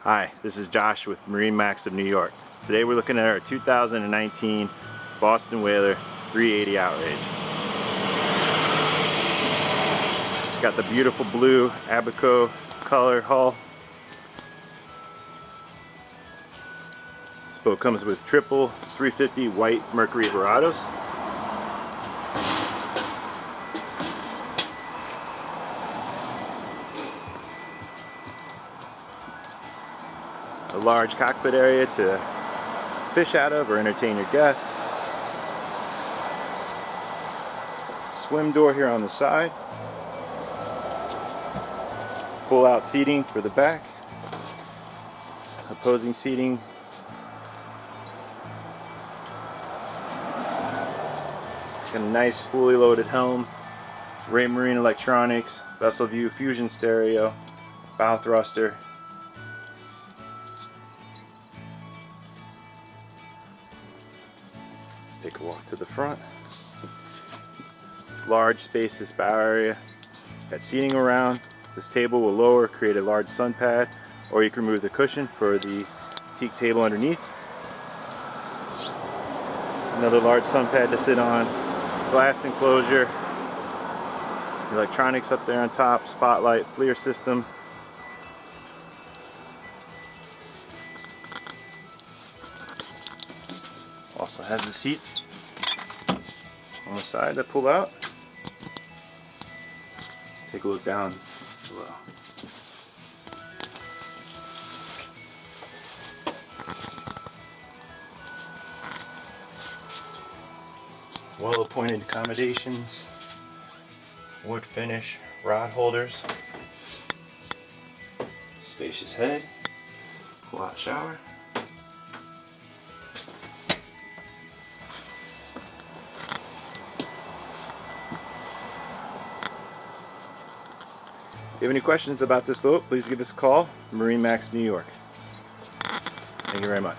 Hi, this is Josh with MarineMax of New York. Today we're looking at our 2019 Boston Whaler 380 Outrage. It's got the beautiful blue Abaco color hull. This boat comes with triple 350 white Mercury Verados. A large cockpit area to fish out of or entertain your guests. Swim door here on the side. Pull out seating for the back. Opposing seating. Got a nice fully loaded helm. Ray Marine electronics, vessel view, fusion stereo, bow thruster. Take a walk to the front. Large spacious bow area. Got seating around. This table will lower, create a large sun pad, or you can remove the cushion for the teak table underneath. Another large sun pad to sit on. Glass enclosure. Electronics up there on top. Spotlight, FLIR system. Also has the seats on the side that pull out. Let's take a look down below. Well appointed accommodations, wood finish, rod holders, spacious head, pull out shower. If you have any questions about this boat, please give us a call. MarineMax New York. Thank you very much.